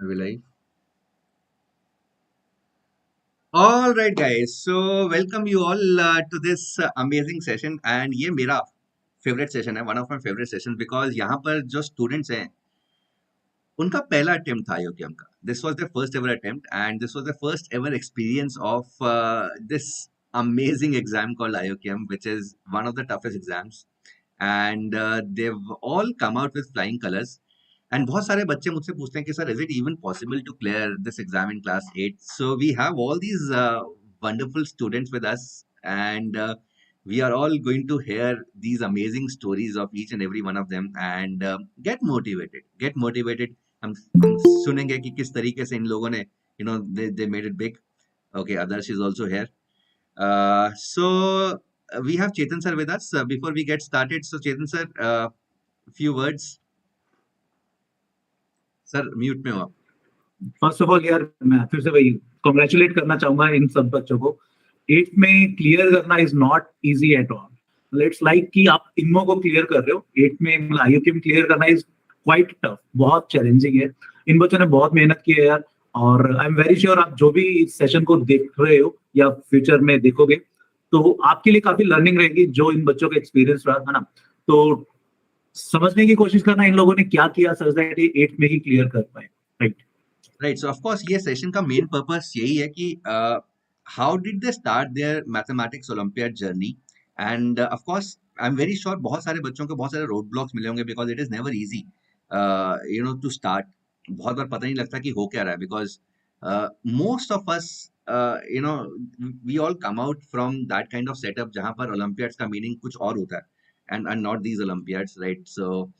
we live? All right, guys. So welcome you all to this amazing session, and ये मेरा favorite session है, one of my favorite sessions because यहाँ पर जो students हैं, उनका पहला attempt था IOQM का. This was their first ever attempt, and this was the first ever experience of this amazing exam called IOQM, which is one of the toughest exams. And they've all come out with flying colors. And बहुत सारे बच्चे मुझसे पूछते हैं कि sir, is it even possible to clear this exam in class 8? So we have all these wonderful students with us, and we are all going to hear these amazing stories of each and every one of them and get motivated. Get motivated. हम सुनेंगे कि किस तरीके से इन लोगों ने, they made it big. Okay, Adarsh is also here. So we have Chetan sir with us. Before we get started, so Chetan sir, few words. Sir mute में हो आप. फर्स्ट ऑफ ऑल यार मैं फिर से वही कांग्रेचुलेट करना चाहूंगा इन सब बच्चों को. 8th में क्लियर करना is not easy at all. It's like कि आप इनमो को क्लियर कर रहे हो, 8th में IOQM क्लियर करना इज क्वाइट टफ, बहुत चैलेंजिंग है. इन बच्चों ने बहुत मेहनत की है यार, और आई एम वेरी श्योर आप जो भी इस सेशन को देख रहे हो या फ्यूचर में देखोगे तो आपके लिए काफी लर्निंग रहेगी जो इन बच्चों का एक्सपीरियंस रहा था ना. तो समझने की कोशिश करना इन लोगों ने क्या किया सच दैट 8th में ही क्लियर कर पाए. राइट. सो ऑफ कोर्स ये सेशन का मेन पर्पस यही है कि how did they start their mathematics olympiad journey. And of course I am very sure बहुत सारे बच्चों को बहुत सारे रोड ब्लॉक्स मिले होंगे because it is never easy to start. बहुत बार पता नहीं लगता कि हो क्या रहा है because most of us we all come out from that kind of setup जहां पर ओलंपियाड्स का मीनिंग कुछ और होता है and not these olympiads, right. So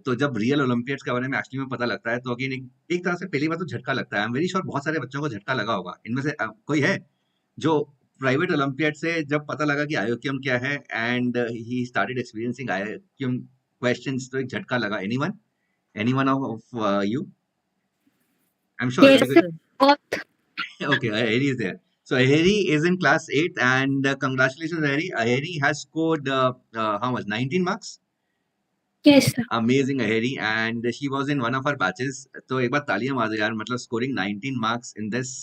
तो जब रियल ओलंपियाड्स के बारे में एक्चुअली में पता लगता है तो अगेन एक तरह से पहली बार तो झटका लगता है. आई एम वेरी श्योर बहुत सारे बच्चों को झटका लगा होगा. इनमें से कोई है जो प्राइवेट ओलंपियाड से जब पता लगा कि IOQM क्या है and he started experiencing IOQM questions तो एक झटका लगा? Anyone of you? I am sure. Yes, sir. Okay, Aheri is there. So Aheri is in class 8 and congratulations Aheri. Aheri has scored how much? 19 marks? Yes, sir. Amazing Aheri, and she was in one of our batches. तो एक बार तालियां मार दो यार, मतलब scoring 19 marks in this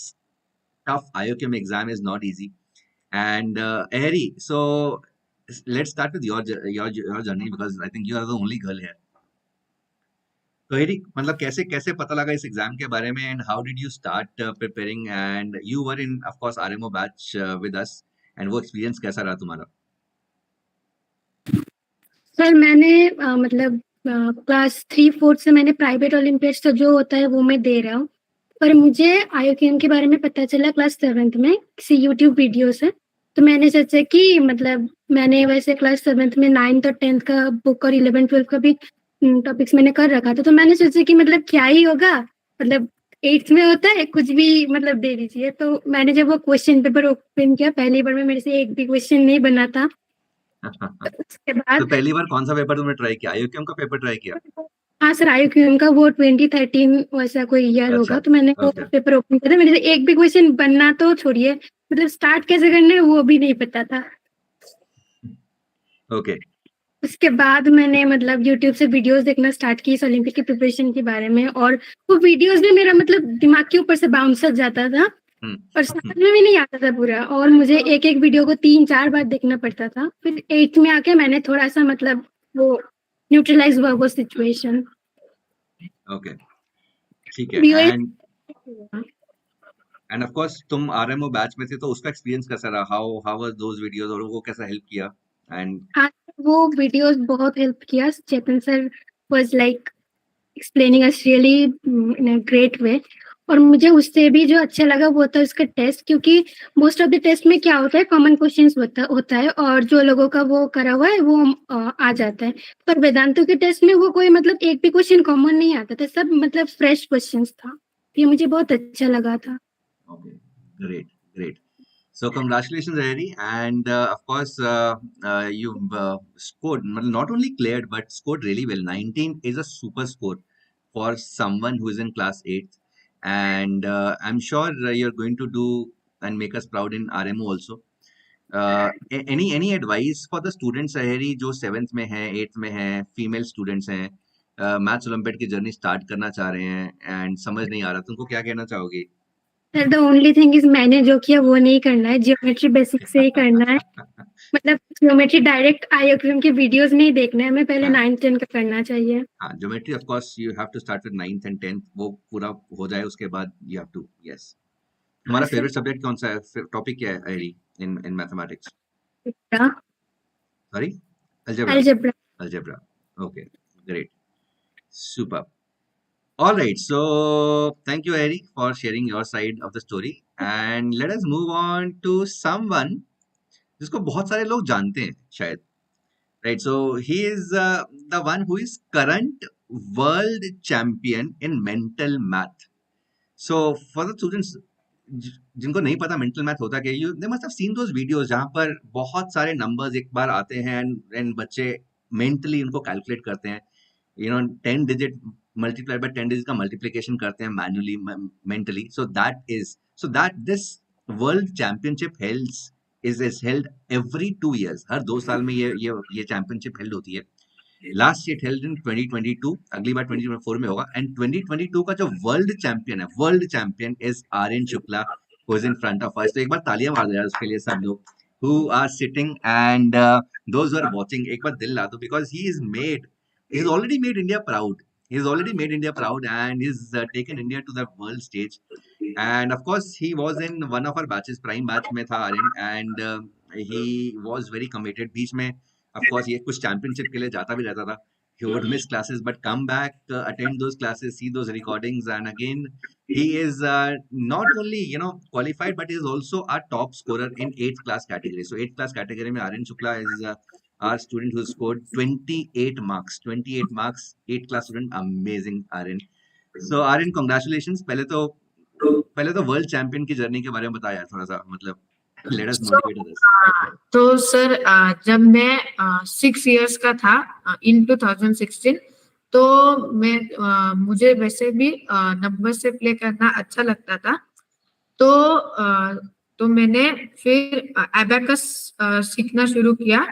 tough IOQM exam is not easy. And Aheri, so let's start with your journey because I think you are the only girl here. तो Aheri, मतलब कैसे कैसे पता लगा इस एग्जाम के बारे में and how did you start preparing, and you were in of course RMO batch with us, and वो experience कैसा रहा तुम्हारा? सर मैंने मतलब क्लास 3-4 से मैंने प्राइवेट ओलंपियाड्स तो जो होता है वो मैं दे रहा हूँ, पर मुझे IOQM के बारे में पता चला क्लास 7th में किसी यूट्यूब वीडियो से. तो मैंने सोचा कि मतलब मैंने वैसे क्लास 7th में 9th और 10th का बुक और 11th-12th का भी टॉपिक्स मैंने कर रखा था. तो मैंने सोचा कि मतलब क्या ही होगा, मतलब 8th में होता है कुछ भी मतलब दे दीजिए. तो मैंने जब वो क्वेश्चन पेपर ओपन किया पहली बार में मेरे से एक भी क्वेश्चन नहीं बना था. उसके बाद तो पहली बार कौन सा पेपर तुमने ट्राई किया? IOQM का पेपर ट्राई किया? हाँ सर, IOQM का वो 2013 वैसा कोई ईयर होगा. तो मैंने वो पेपर ओपन किया था, मेरे से एक भी क्वेश्चन बनना तो छोड़िए, मतलब स्टार्ट कैसे करना है वो भी नहीं पता था. ओके. उसके बाद मैंने मतलब यूट्यूब से वीडियोस देखना स्टार्ट की इस ओलंपिक की प्रिपरेशन के बारे में, और वो वीडियोस में मेरा मतलब दिमाग के ऊपर से बाउंस जाता था और समझ में भी नहीं आता था पूरा, और मुझे एक एक वीडियो को 3-4 बार देखना पड़ता था. फिर 8th में आके मैंने थोड़ा सा मतलब वो न्यूट्रलाइज हुआ वो सिचुएशन. ओके, ठीक है. एंड ऑफ कोर्स तुम RMO बैच में थे तो उसका एक्सपीरियंस कैसा रहा? हाउ वाज दोस वीडियोस, और वो कैसा हेल्प किया? एंड हाँ, वो वीडियोस बहुत हेल्प किया. Chetan sir was like explaining us really in a great way, और मुझे उससे भी जो अच्छा लगा वो था उसका टेस्ट, क्योंकि मोस्ट ऑफ द टेस्ट में क्या होता है कॉमन क्वेश्चंस होता है और जो लोगों का वो करा हुआ है वो आ जाता है. पर वेदांतु के टेस्ट में वो कोई मतलब एक भी क्वेश्चन कॉमन नहीं आता था, सब मतलब फ्रेश क्वेश्चंस था. ये मुझे बहुत अच्छा लगा था. Okay, great. So congratulations Aheri, and of course you've scored, not only cleared but scored really well. 19 is a super score for someone who is in class 8, and I'm sure you're going to do and make us proud in RMO also. Any advice for the students Aheri जो 7th में है, 8th में है, female students हैं, maths olympiad की journey start करना चाह रहे हैं एंड समझ नहीं आ रहा, तुमको क्या कहना चाहोगे? Sir the only thing is मैंने जो किया वो नहीं करना है, जियोमेट्री बेसिक से ही करना है। मतलब जियोमेट्री डायरेक्ट आईओक्यूएम के वीडियोस नहीं देखना है, हमें पहले हाँ 9th 10th का करना चाहिए। हाँ, geometry of course you have to start with 9th and 10th, वो पूरा हो जाए उसके बाद यू हैव टू, यस। हाँ तुम्हारा सर। फेवरेट सब्जेक्ट कौन सा है, टॉपिक क्या है area in mathematics? Algebra. Sorry, algebra. Algebra, okay, great, super. All right, so thank you, Harry, for sharing your side of the story. And let us move on to someone जिसको बहुत सारे लोग जानते हैं शायद, right? So he is the one who is current world champion in mental math. So for the students जिनको नहीं पता मेंटल मैथ होता क्या, you they must have seen those videos जहाँ पर बहुत सारे नंबर्स एक बार आते हैं एंड बच्चे मेंटली उनको कैलकुलेट करते हैं, you know, 10 digit multiplied by 10 digit का multiplication करते हैं manually, mentally. So that this world championship is held every 2 years. हर 2 साल में ये championship held होती है. लास्ट इट हेल्ड इन 2022, अगली बार 2024 में होगा। एंड 2022 का जो world champion is Aryan Shukla, who is in front of us. तो एक बार तालियां मार दो यार उसके लिए सब लोग who are sitting, and those who are watching, एक बार दिल ला दो, because he's already made India proud. He's already made India proud and he's taken India to the world stage. And of course, he was in one of our batches, prime batch में था Aryan, and he was very committed. बीच में of course ये कुछ championship के लिए जाता भी रहता था. He would miss classes but come back, attend those classes, see those recordings, and again he is not only, you know, qualified, but he is also a top scorer in 8th class category. So 8th class category में Aryan Shukla is our student who scored 28 marks. 28 marks, 8th class student, amazing Aryan. So Aryan, congratulations. पहले तो world champion की journey के बारे में बताया थोड़ा सा, मतलब लेट अस मोटिवेट अदर्स। तो सर जब मैं 6 इयर्स का था इन 2016, तो मुझे वैसे भी नंबर से प्ले करना अच्छा लगता था। तो मैंने फिर एबाकस सीखना शुरू किया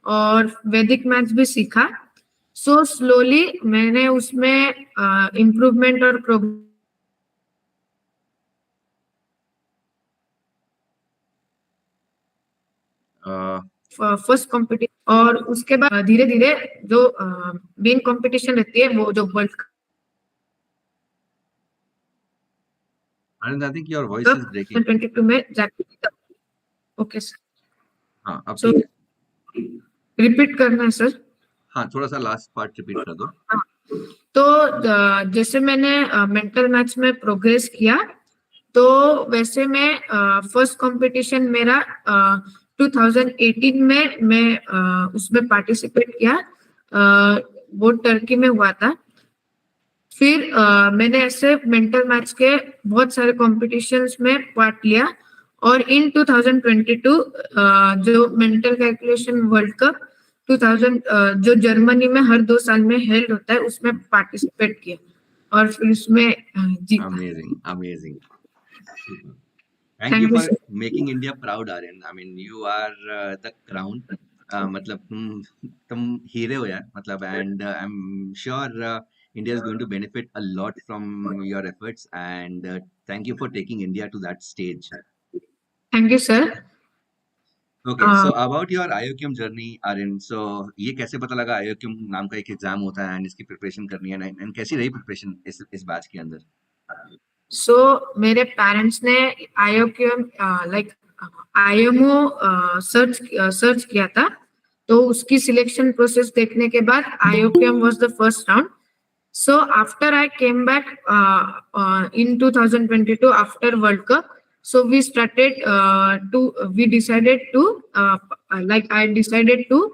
और वैदिक मैथ्स भी सीखा। सो स्लोली मैंने उसमें इम्प्रूवमेंट और प्रोग्रेस फर्स्ट कंपटीशन, और उसके बाद धीरे धीरे जो मेन कंपटीशन रहती है वो जो world cup. I think your voice is breaking. 22 में जाके। Okay sir. हाँ, अब सो रिपीट करना है सर? हाँ, थोड़ा सा लास्ट पार्ट रिपीट कर दो। तो जैसे मैंने मेंटल मैथ्स में प्रोग्रेस किया, तो वैसे मैं फर्स्ट कंपटीशन मेरा 2018 में मैं उसमें पार्टिसिपेट किया, वो टर्की में हुआ था। फिर मैंने ऐसे मेंटल मैथ्स के बहुत सारे कॉम्पिटिशन्स में पार्ट लिया, और इन 2022 जो मेंटल कैलकुलेशन वर्ल्ड कप 2000 जो जर्मनी में हर 2 साल में हेल्ड होता है, उसमें पार्टिसिपेट किया और फिर उसमें जीता। Amazing. Thank you for making India proud, Aryan. I mean, you are the crown. मतलब तुम हीरे हो यार, मतलब, and I'm sure India is going to benefit a lot from your efforts, and thank you for taking India to that stage. Thank you, sir. Okay, so about your IOQM journey, Aryan. So ये कैसे पता लगा IOQM नाम का एक exam होता है and इसकी प्रिपरेशन करनी है, and कैसी रही प्रिपरेशन इस बैच के अंदर? सो मेरे पेरेंट्स ने IOQM लाइक IMO सर्च किया था, तो उसकी सिलेक्शन प्रोसेस देखने के बाद IOQM was the first round. So after I came back in 2022 after World Cup, so we decided to I decided to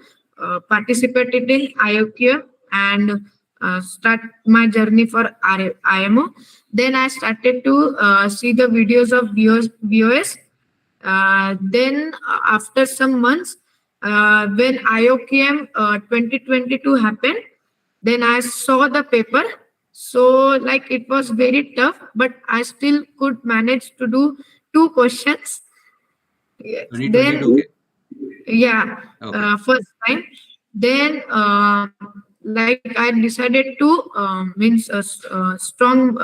participate in IOQM and start my journey for IMO. Then I started to see the videos of VOS. Then after some months, when IOQM 2022 happened, then I saw the paper. So like it was very tough, but I still could manage to do 2 questions. Then, yeah, okay. First time. Then like I decided to means strong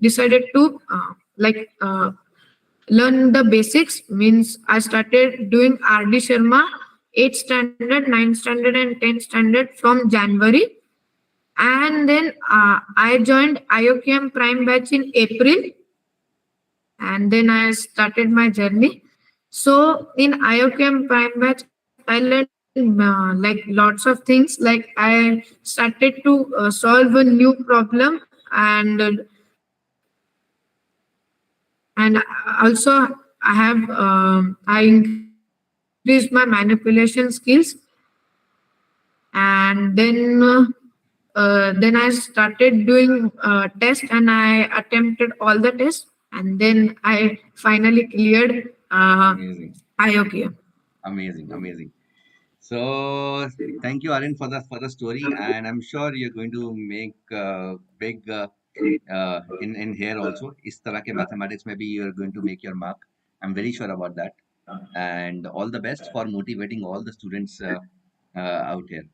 decided to learn the basics. Means I started doing RD Sharma 8th standard, 9th standard, and 10th standard from January. And then I joined IOQM Prime Batch in April, and then I started my journey. So in IOQM Prime Batch, I learned like lots of things. Like I started to solve a new problem, and also I increased my manipulation skills. And then I started doing test, and I attempted all the tests, and then I finally cleared Amazing, IOQM. amazing. So thank you, Aryan, for the story, and I'm sure you're going to make big in here also. इस तरह के mathematics में भी you're going to make your mark. I'm very sure about that. And all the best for motivating all the students out here.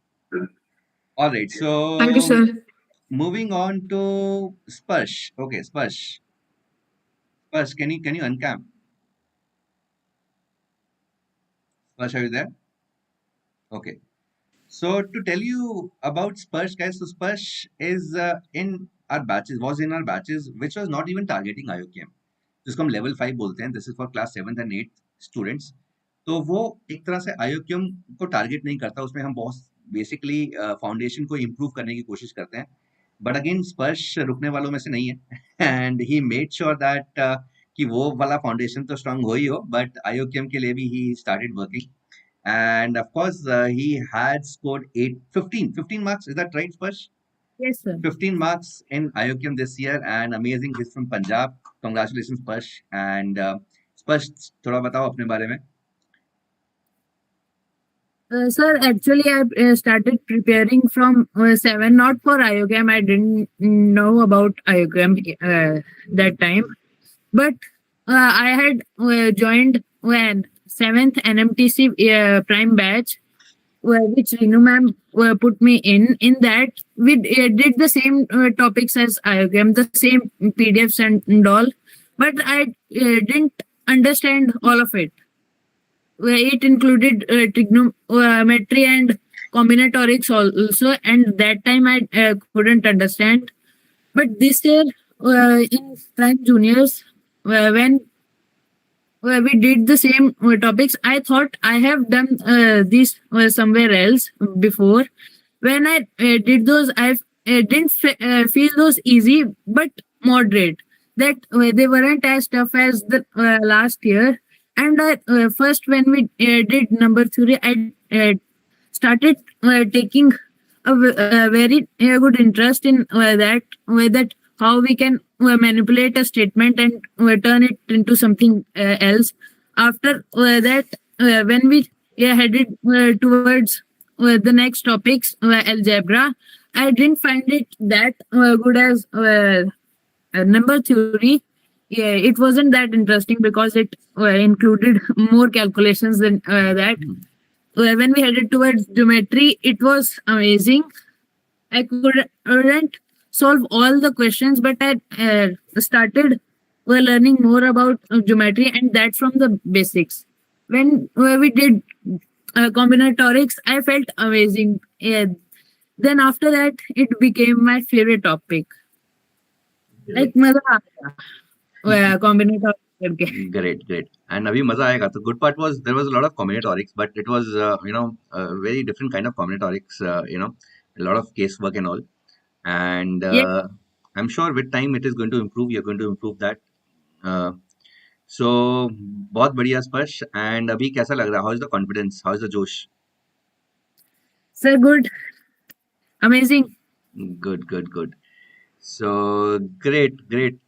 All right, Thank you, so sir. moving on to Sparsh. Okay, Sparsh, can you uncam? Sparsh, are you there? Okay. So to tell you about Sparsh, guys, so Sparsh is was in our batches, which was not even targeting IOQM. जिसको हम level 5 बोलते हैं, this is for class 7th and 8th students. तो वो एक तरह से IOQM को टारगेट नहीं करता, उसमें हम बहुत बेसिकली फाउंडेशन को इम्प्रूव करने की कोशिश करते हैं. बट अगेन स्पर्श रुकने वालों में से नहीं है, and he made sure that कि वो वाला फाउंडेशन तो स्ट्रांग हो ही हो, बट IOQM के लिए भी he started working. And of course, he had scored 15 marks. Is that right, Sparsh? Yes, sir. 15 marks in IOQM this year, and amazing. He's from Punjab. Congratulations, Sparsh. And Sparsh, थोड़ा बताओ अपने बारे में. Sir, actually, I started preparing from 7, not for IOQM. I didn't know about IOQM that time. But I had joined when 7th NMTC Prime Batch, which Renu ma'am put me in. In that, we did the same topics as IOQM, the same PDFs and all. But I didn't understand all of it. It included trigonometry and combinatorics also, and that time I couldn't understand. But this year, in Prime Juniors, when we did the same topics, I thought I have done this somewhere else before. When I did those, I didn't feel those easy, but moderate. That they weren't as tough as the last year. And first, when we did number 3, I started taking a very good interest in that how we can manipulate a statement and turn it into something else. After that, when we headed towards the next topics, algebra, I didn't find it that good as number theory. Yeah, it wasn't that interesting because it included more calculations than that. When we headed towards geometry, it was amazing. I couldn't solve all the questions, but I started learning more about geometry, and that from the basics. When we did combinatorics, I felt amazing. Then after that, it became my favorite topic. Like मजा आ गया combinatorics करके. Great. And अभी मजा आएगा. The good part was there was a lot of combinatorics, but it was a very different kind of combinatorics. A lot of casework and all. And Yes. I'm sure with time it is going to improve. You're going to improve that. So बहुत बढ़िया स्पर्श. And अभी कैसा लग रहा है? How is the confidence? How is the जोश? Sir, good. Amazing. Good. So great.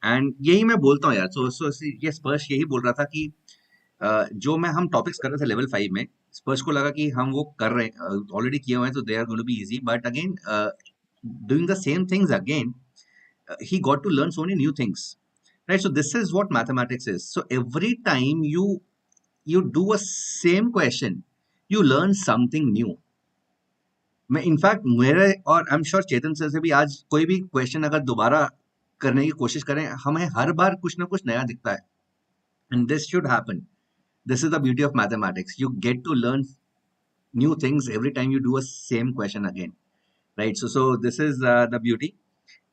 And यही मैं बोलता हूँ यार. So ये स्पर्श यही बोल रहा था कि जो हम टॉपिक्स कर रहे थे लेवल 5 में, स्पर्श को लगा कि हम वो कर रहे हैं, ऑलरेडी किए हुए हैं, तो they are going to be easy. But again doing the same things again, he got to learn so many new things, right? So this is what mathematics is. So every time you do a same question, you learn something new, मैं in fact मेरे और आई am sure Chetan sir से भी आज कोई भी question अगर दोबारा करने की कोशिश करें, हमें हर बार कुछ ना कुछ नया दिखता है. And this should happen. This is the beauty of mathematics. You get to learn new things every time you do a same question again, right? So this is the beauty.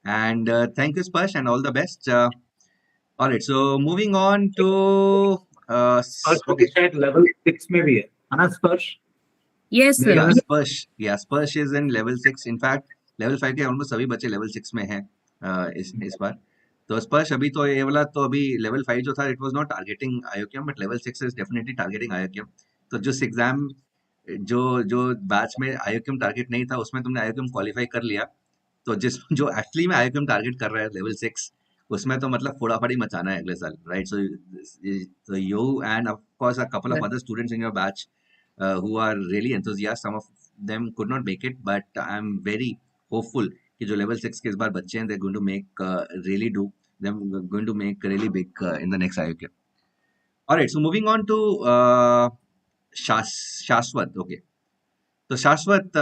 And thank you, Sparsh, and all the best. All right. So moving on to स्पर्श okay. शायद level 6 में भी है ना स्पर्श? Yes, sir. Yeah, Sparsh. Yeah, Sparsh is in level 6. In fact, level 5 के almost सभी बच्चे level 6 में हैं इस बार. तो स्पर्श अभी तो ये वाला तो अभी लेवल 5 जो था, it was not targeting IOQM, but level 6 is definitely targeting IOQM. तो जिस एग्जाम जो जो बैच में IOQM टारगेट नहीं था, उसमें तुमने IOQM क्वालिफाई कर लिया. तो जिस जो एक्चुअली में IOQM टारगेट कर रहा है लेवल 6, उसमें तो मतलब फोड़ाफड़ी मचाना है अगले साल, right? So you and of course a couple of other students in your batch who are really enthusiastic. Some of them could not make it, but I'm very hopeful कि जो level 6 के इस बार बच्चे हैं, they're going to make really do. They're going to make really big in the next IOQM. All right, so moving on to Shashwat. Okay, तो Shashwat,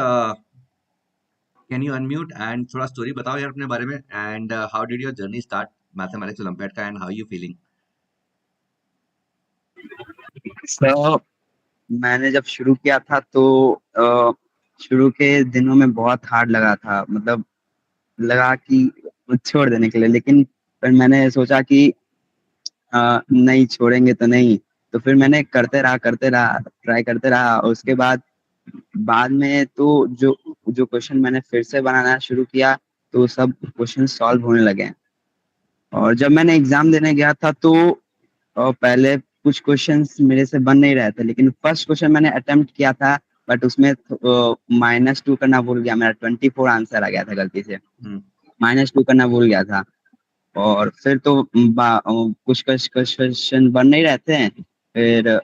can you unmute and थोड़ा story बताओ यार अपने बारे में, and how did your journey start Mathematics Olympiad का, and how you feeling? So, मैंने जब शुरू किया था तो शुरू के दिनों में बहुत हार्ड लगा था, मतलब लगा कि छोड़ देने के लिए, लेकिन फिर मैंने सोचा कि नहीं छोड़ेंगे तो नहीं, तो फिर मैंने करते रहा ट्राई करते रहा. उसके बाद में तो जो क्वेश्चन मैंने फिर से बनाना शुरू किया तो सब क्वेश्चन सॉल्व होने लगे. और जब मैंने एग्जाम देने गया था तो पहले कुछ क्वेश्चंस मेरे से बन नहीं रहे थे, लेकिन फर्स्ट क्वेश्चन मैंने अटेम्प्ट किया था, बट उसमें -2 करना भूल गया. मेरा 24 आंसर आ गया था गलती से, -2 करना भूल गया था. और फिर तो कुछ क्वेश्चन बन नहीं रहे थे. फिर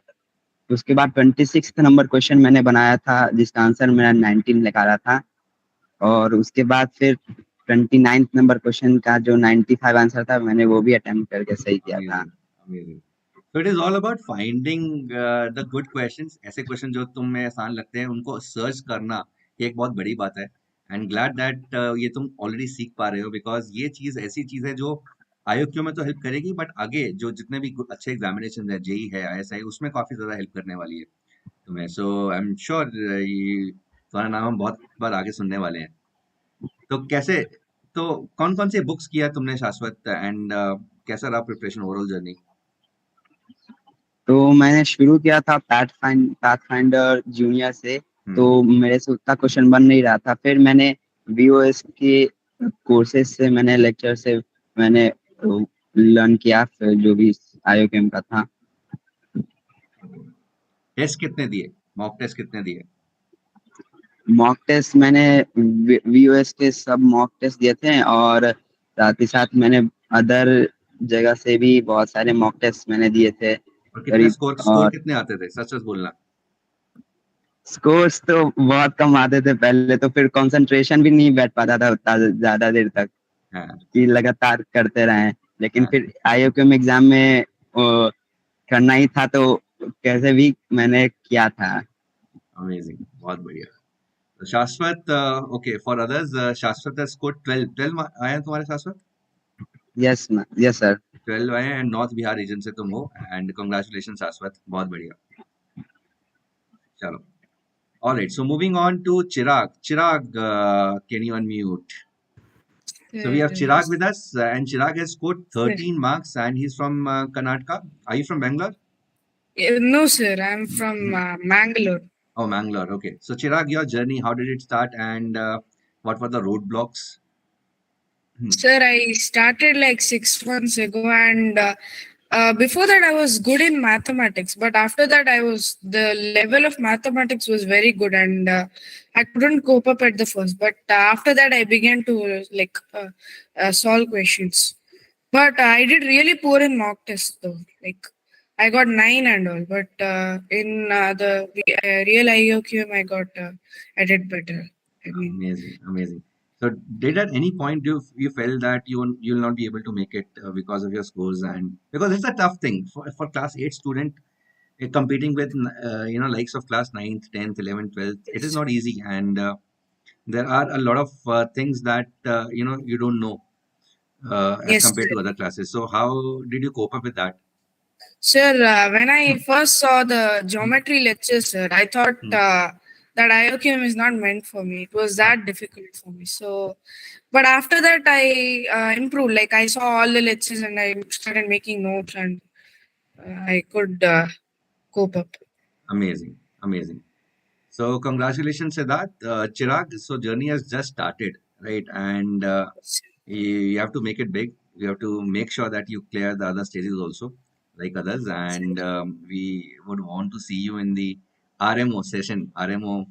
उसके बाद 26 नंबर क्वेश्चन मैंने बनाया था, जिसका आंसर मेरा 19 निकाला था. और उसके बाद फिर 29 नंबर क्वेश्चन का जो 95 आंसर था, मैंने वो भी अटेम्प्ट करके सही किया था. So it is all about finding the good questions. ऐसे क्वेश्चन जो तुम्हें आसान लगते हैं, उनको सर्च करना, ये एक बहुत बड़ी बात है. एंड ग्लैड दैट ये तुम ऑलरेडी सीख पा रहे हो, बिकॉज ये चीज ऐसी चीज है जो IOQM में तो हेल्प करेगी, बट आगे जो जितने भी अच्छे एग्जामिनेशन है, जेई है, ISI, उसमें काफी ज्यादा हेल्प करने वाली है तुम्हें. सो आई एम श्योर तुम्हारा नाम हम बहुत बार आगे सुनने वाले हैं. तो कैसे, तो कौन कौन से बुक्स किया तुमने शाश्वत, एंड कैसा रहा प्रिपरेशन, ओवरऑल जर्नी? तो मैंने शुरू किया था पाथफाइंडर जूनियर से, तो मेरे से उतना क्वेश्चन बन नहीं रहा था. फिर मैंने VOS के कोर्सेज से, मैंने लेक्चर से मैंने लर्न किया, फिर जो भी IOQM का था. टेस्ट कितने दिए, मॉक टेस्ट कितने दिए? मॉक टेस्ट मैंने VOS के सब मॉक टेस्ट दिए थे, और साथ ही साथ मैंने अदर जगह से भी बहुत सारे मॉक टेस्ट मैंने दिए थे. और कितने स्कोर कितने आते थे, सच सच बोलना? स्कोर्स तो बहुत कम आते थे पहले, तो फिर कंसंट्रेशन भी नहीं बैठ पाता था उतना ज्यादा देर तक. कि लगातार करते रहे. लेकिन फिर IOQM एग्जाम में करना ही था, तो कैसे भी मैंने किया था. अमेजिंग, बहुत बढ़िया. तो शाश्वत, ओके, फॉर अदर्स, शाश्वत has scored 12 आए हैं तुम्हारे शाश्वत? यस सर, 12 आए हैं, नॉर्थ बिहार रीजन से तुम हो, एंड कांग्रेचुलेशन शाश्वत, बहुत बढ़िया. चलो, alright, so moving on to Chirag. Can you unmute? So we have Chirag with us, and Chirag has scored 13 marks, and he's from Karnataka. Are you from Bangalore? No, sir. I'm from Mangalore. Oh, Mangalore. Okay. So Chirag, your journey, how did it start, and what were the roadblocks? Sir, I started like 6 months ago, and before that I was good in mathematics, but after that the level of mathematics was very good, and I couldn't cope up at the first, but after that I began to solve questions. But I did really poor in mock tests though. Like I got 9 and all, but in the real IOQM I did better. I mean, Amazing. So did at any point you felt that you'll not be able to make it because of your scores, and because it's a tough thing for class 8 student competing with likes of class 9th, 10th, 11th, 12th. It is not easy, and there are a lot of things that you don't know as Yes, compared sir. to other classes. So how did you cope up with that? Sir, when I first saw the geometry lecture, sir, I thought that IOQM is not meant for me. It was that difficult for me. So, but after that, I improved. Like I saw all the lectures and I started making notes, and I could cope up. Amazing, amazing. So congratulations, Siddharth. Chirag, so journey has just started, right? And you have to make it big. You have to make sure that you clear the other stages also, like others. And we would want to see you in the RMO session, RMO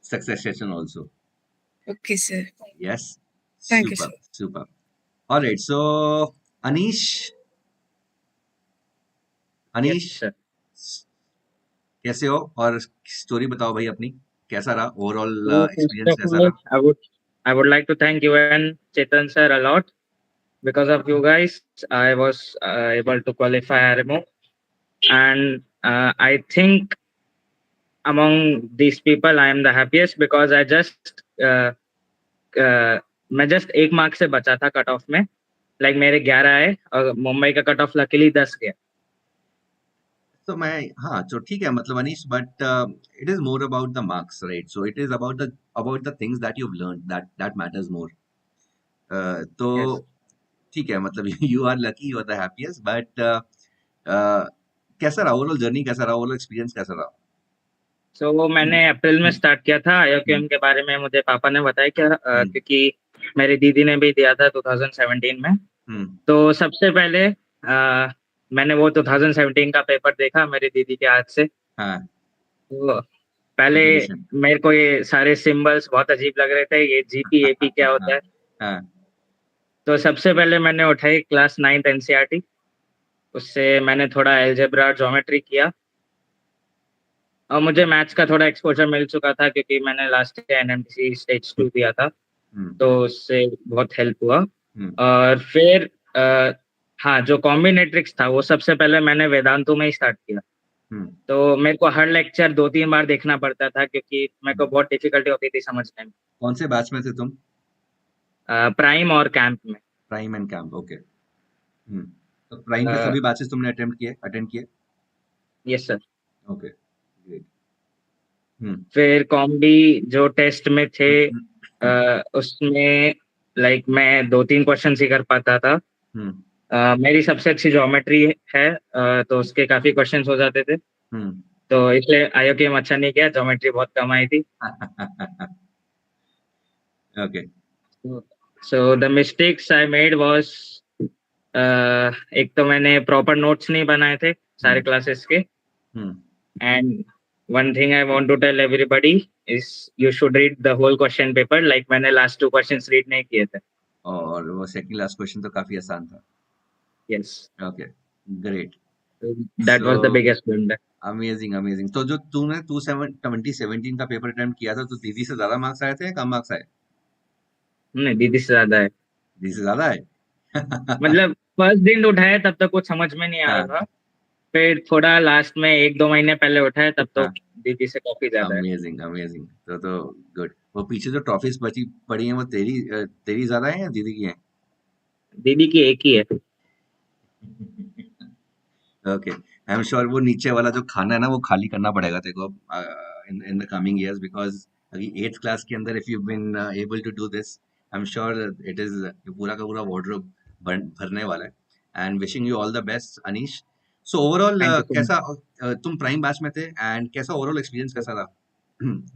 success session also. Okay, sir. Yes, Thank you, super, sir. super. All right. So Anish, Yes, Anish, sir. कैसे हो? और story बताओ भाई अपनी, कैसा रहा overall So first experience of कैसा all, रहा? I would like to thank you and Chetan sir a lot. Because of you guys, I was able to qualify RMO, and I think among these people, I am the happiest because uh, मैं just एक mark से बचा था cut off में. Like मेरे 11 आए और मुंबई का कट ऑफ लकीली 10 गया. तो मैं हाँ तो ठीक है मतलब Anish but it is more about the marks right so it is about the things that you have learned that matters more तो Yes. ठीक है मतलब you are lucky you are the happiest but कैसा रहा ओवरऑल जर्नी कैसा रहा overall experience कैसा रहा सो वो मैंने अप्रैल में स्टार्ट किया था. हम्म, IOQM के बारे में मुझे पापा ने बताया कि हम्म, क्योंकि मेरी दीदी ने भी दिया था 2017 में. हम्म, तो सबसे पहले मैंने वो 2017 का पेपर देखा मेरी दीदी के हाथ से. हाँ तो पहले कॉम्पिटिशन मेरे को ये सारे सिंबल्स बहुत अजीब लग रहे थे. ये जीपी एपी क्या होता है. हाँ तो सबसे पहले मैंने उठाई क्लास 9th एनसीईआरटी. उससे मैंने थोड़ा एल्जेब्रा ज्योमेट्री किया और मुझे मैथ्स का थोड़ा एक्सपोजर मिल चुका था क्योंकि मैंने लास्ट ईयर एनएमटीसी स्टेज 2 दिया था. हम्म, तो उससे बहुत हेल्प हुआ. हम्म, और फिर हाँ, जो कॉम्बिनेट्रिक्स था वो सबसे पहले मैंने वेदांतु में ही स्टार्ट किया. हम्म, तो मेरे को हर लेक्चर 2-3 बार देखना पड़ता था क्योंकि मेरे को बहुत डिफिकल्टी होती थी समझने में. कौन से बैच में थे तुम प्राइम और कैंप में. प्राइम एंड कैंप ओके तो प्राइम के सभी बैचेस तुमने अटेंड किए यस सर. ओके ग्रेट फिर कॉम्बी जो टेस्ट में थे उसमें लाइक मैं 2-3 क्वेश्चन ही कर पाता था. मेरी सबसे अच्छी ज्योमेट्री है तो उसके काफी क्वेश्चंस हो जाते थे. तो इसलिए आईओक्यूएम अच्छा नहीं किया. ज्योमेट्री बहुत कम आई थी. Okay so the mistakes I made was एक तो मैंने प्रॉपर नोट्स नहीं बनाए थे सारे क्लासेस के. And one thing I want to tell everybody is you should read the whole question paper. Like मैंने last 2 questions read नहीं किए थे. और वो सेकंड लास्ट क्वेश्चन तो काफी आसान था Yes. Okay great That was the biggest blunder. Amazing amazing तो जो तूने 2017 का पेपर अटेम्प्ट किया था तो दीदी से ज्यादा मार्क्स आए थे या कम मार्क्स आए नहीं, दीदी से ज्यादा है. दीदी से ज्यादा आए मतलब फर्स्ट दिन उठाया तब तक कुछ समझ में नहीं आ रहा था. फिर थोड़ा लास्ट में 1-2 महीने पहले उठाया तब तो दीदी से काफी ज्यादा है. अमेजिंग अमेजिंग तो गुड वो पीछे जो ट्रॉफीज बची पड़ी हैं वो तेरी ज्यादा है या दीदी की है दीदी की एक ही है. ओके आई एम श्योर वो नीचे वाला जो खाना है ना वो खाली करना पड़ेगा तेरे को in the coming years because अभी 8th क्लास के अंदर if you been able to do this I am sure it is पूरा का पूरा वार्डरोब भरने वाला है and wishing you all the best Anish so overall Thank you so कैसा तुम प्राइम बैच में थे एंड कैसा ओवरऑल एक्सपीरियंस कैसा रहा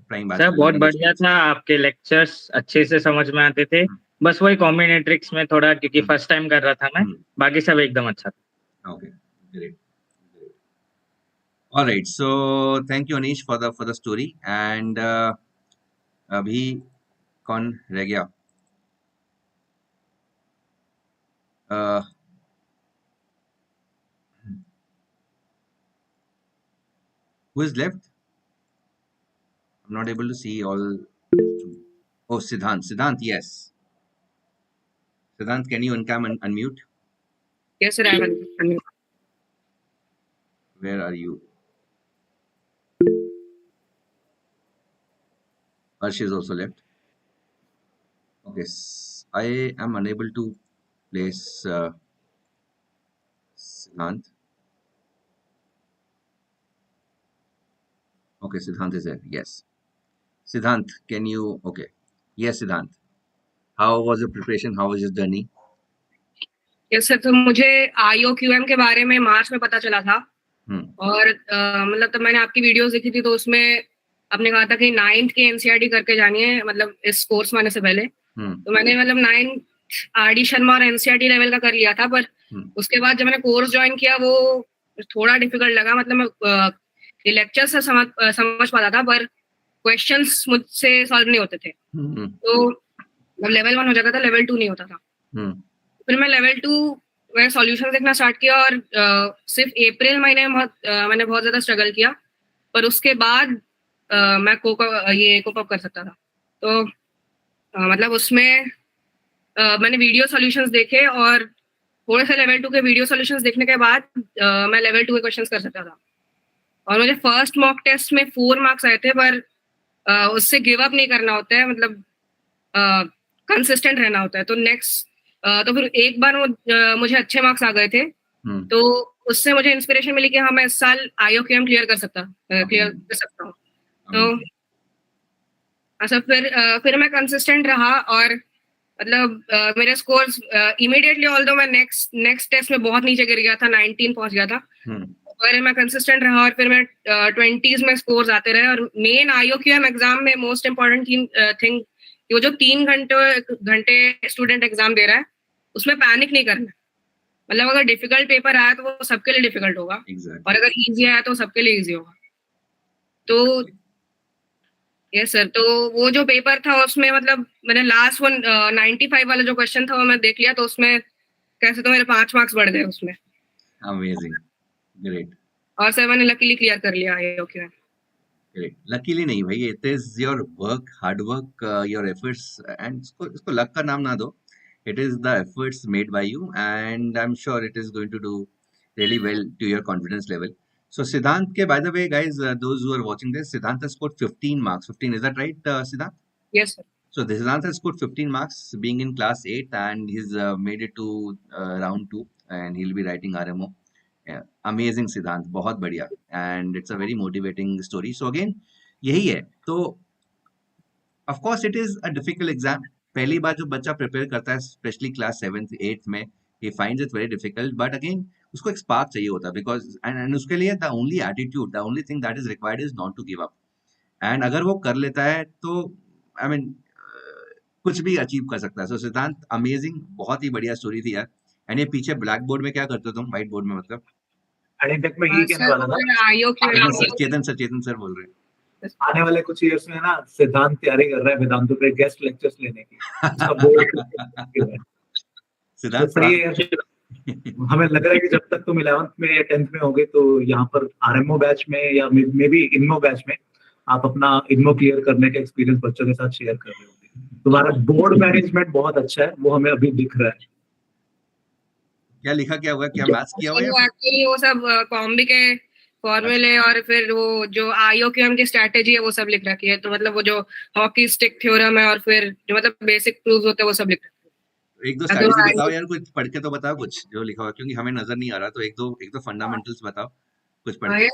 प्राइम बैच सर में बहुत learning बढ़िया experience? था. आपके लेक्चर्स अच्छे से समझ में आते थे. बस वही कॉम्बिनेट्रिक्स में थोड़ा क्योंकि फर्स्ट टाइम कर रहा था मैं. बाकी सब एकदम अच्छा था. Okay, great. All right. So thank you, Anish, for the story. And अभी कौन रह गया? Who is left? I'm not able to see all. Oh, Siddhant. Siddhant, yes. Siddhant, can you uncam and unmute? Yes, sir. I will. Where are you? Harsh is also left. Okay, I am unable to place Siddhant. Okay, Siddhant is there. Yes. Siddhant, can you? Okay. Yes, Siddhant. How was your preparation? How was your journey? Yes sir, तो मुझे IOQM के बारे में मार्च में पता चला था और मतलब तब मैंने आपकी वीडियोस देखी थी, तो उसमें आपने कहा था कि 9th की NCERT करके जानी है, मतलब इस कोर्स में आने से पहले। तो मैंने मतलब 9th RD शर्मा और NCERT लेवल का कर लिया था, पर उसके बाद जब मैंने कोर्स ज्वाइन किया वो थोड़ा डिफिकल्ट लगा। मतलब मैं ये लेक्चर से समझ पाता था, पर क्वेश्चंस मुझसे सॉल्व नहीं होते थे। तो लेवल 1 हो जाता था, लेवल 2 नहीं होता था। फिर मैं लेवल 2 में सॉल्यूशन देखना स्टार्ट किया और सिर्फ अप्रैल महीने में मैंने बहुत ज्यादा स्ट्रगल किया, पर उसके बाद मैं कोप अप कर सकता था। तो मतलब उसमें मैंने वीडियो सॉल्यूशंस देखे और थोड़े से लेवल 2 के वीडियो सॉल्यूशंस देखने के बाद मैं लेवल 2 के क्वेश्चंस कर सकता था। और मुझे फर्स्ट मॉक टेस्ट में 4 मार्क्स आए थे, पर उससे गिव अप नहीं करना होता है, मतलब कंसिस्टेंट रहना होता है। तो नेक्स्ट तो फिर एक बार मुझे अच्छे मार्क्स आ गए थे, तो उससे मुझे इंस्पिरेशन मिली कि हाँ मैं इस साल IOQM क्लियर कर सकता हूँ। तो अच्छा फिर मैं कंसिस्टेंट रहा और मतलब मेरे स्कोर्स इमीडिएटली, ऑल्दो मैं नेक्स्ट टेस्ट में बहुत नीचे गिर गया था, 19 पहुंच गया था, पर मैं कंसिस्टेंट रहा और फिर मैं 20s में स्कोर्स आते रहे। और मेन IOQM एग्जाम में मोस्ट इम्पोर्टेंट थिंग वो जो 3 घंटे स्टूडेंट एग्जाम दे रहा है, उसमें पैनिक नहीं करना। मतलब अगर डिफिकल्ट पेपर आया तो वो सबके लिए डिफिकल्ट होगा, और अगर इजी आया तो सबके लिए इजी होगा। तो यस सर, तो वो जो पेपर था उसमें मतलब मैंने लास्ट 95 वाला जो क्वेश्चन था वो मैं देख लिया, तो उसमें कैसे तो मेरे 5 मार्क्स बढ़ गए उसमें। Amazing, great. और सर मैंने लकीली क्लियर कर लिया IOQM। लकीली नहीं भाई, it is your work, hard work, your efforts, and इसको लक का नाम ना दो। It is the efforts made by you, and I am sure it is going to do really well to your confidence level. So Siddhant ke, by the way guys, those who are watching this, Siddhant has scored 15 marks. 15, is that right, Siddhant? Yes sir. So Siddhant has scored 15 marks being in class 8, and he's made it to round 2, and he'll be writing RMO. Yeah, amazing Siddhant, बहुत बढ़िया, and it's a very motivating story. So again यही है, तो of course it is a difficult exam. पहली बार जो बच्चा prepare करता है, स्पेशली क्लास 7th 8th में, he finds it very difficult, but again उसको एक स्पार्क चाहिए होता है, बिकॉज एंड उसके लिए the only attitude, the only thing that is required is not to give up. And अगर वो कर लेता है तो आई मीन कुछ भी अचीव कर सकता है। सो सिद्धांत, अमेजिंग, बहुत ही बढ़िया स्टोरी थी यार। एंड ये पीछे ब्लैक बोर्ड में क्या करते हो तुम, व्हाइट बोर्ड में मतलब? मैं यही कहने वाला था, चेतन सर बोल रहे हैं आने वाले कुछ ईयर्स में ना सिद्धांत तैयारी कर रहा है वेदांतु पे गेस्ट लेक्चर्स लेने की। उसका बोर्ड सिद्धांत हमें लग रहा है कि जब तक तुम 11th में या 10th में होगे तो यहाँ पर RMO बैच में या मे बी INMO बैच में आप अपना INMO क्लियर करने का एक्सपीरियंस बच्चों के साथ शेयर कर रहे होंगे। तुम्हारा बोर्ड मैनेजमेंट बहुत अच्छा है, वो हमें अभी दिख रहा है। क्या लिखा, क्या हुआ, क्या मैथ्स किया हुआ है? एक्चुअली वो सब कॉम्बी के फॉर्मूले और फिर वो जो IOQM की स्ट्रेटेजी है वो सब लिख रखी है। तो मतलब वो जो हॉकी स्टिक थ्योरम है और फिर जो मतलब बेसिक प्रूव्स होते हैं वो सब लिख रखी है। एक दो स्ट्रैटेजी बताओ यार, कुछ पढ़ के तो बताओ कुछ जो लिखा हुआ, क्योंकि हमें नजर नहीं आ रहा। तो एक दो फंडामेंटल्स बताओ कुछ पढ़ के।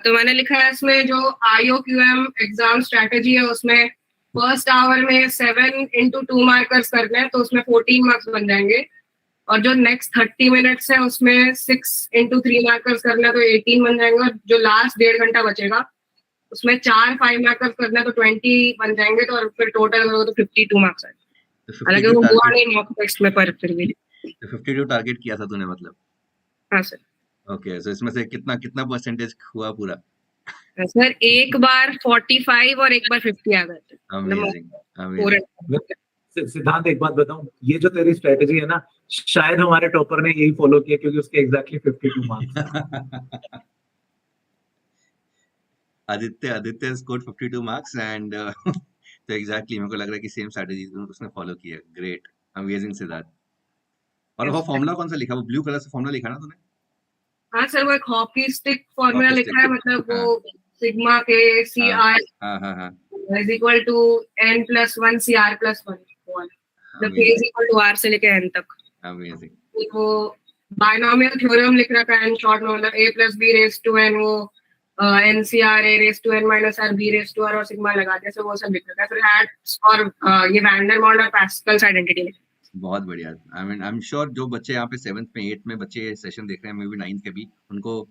तो मैंने लिखा है इसमें जो IOQM एग्जाम स्ट्रेटेजी है उसमें फर्स्ट आवर में 7 into 2 मार्कर्स करने हैं, तो उसमें 14 मार्क्स बन जाएंगे। और जो नेक्स्ट 30 मिनट्स है उसमें 6 into 3 मार्कर्स करना है तो 18 बन जाएंगे। और जो लास्ट 1.5 घंटा बचेगा उसमें 4 5 मार्कर्स करना है तो 20 बन जाएंगे। तो और फिर टोटल तो 52 मार्क्स आएंगे। हालांकि वो हुआ नहीं मॉक टेस्ट में, पर फिर भी 52 टारगेट किया था तूने मतलब? हाँ सर। ओके, सो इसमें से कितना परसेंटेज हुआ पूरा? सर एक बार 45 और एक बार 50 आ गए थे। अमेजिंग। सिद्धांत एक बात बताऊं, ये जो तेरी स्ट्रेटेजी है ना, शायद हमारे टॉपर ने यही फॉलो किया क्योंकि उसके exactly 52 marks. Aditya scored 52 marks and तो एग्जैक्टली मेरे को लग रहा है कि सेम स्ट्रेटजी उसने फॉलो किया। Great, amazing Siddharth. और वो फॉर्मूला कौन सा लिखा, वो ब्लू कलर से फॉर्मूला लिखा ना तूने? हाँ सर, वो एक हॉकी स्टिक फॉर्मूला लिखा है, मतलब वो सिग्मा के CR is equal to N+1 CR+1। The k is equal to r से लेके n तक. Amazing. वो बायनोमियल थ्योरम लिख रखा है, इन शॉर्ट में मतलब a plus b raised to n, वो NCR a raised to n minus r b raised to r और सिग्मा लगा दिया, वो सब लिख रखा है. फिर हैट्स और ये वैंडरमॉल्ट और पास्कल्स आइडेंटिटी. बहुत बढ़िया. आई एम श्योर जो बच्चे यहाँ पे 7th में 8th में बच्चे सेशन देख रहे हैं, मे बी 9th के भी, उनको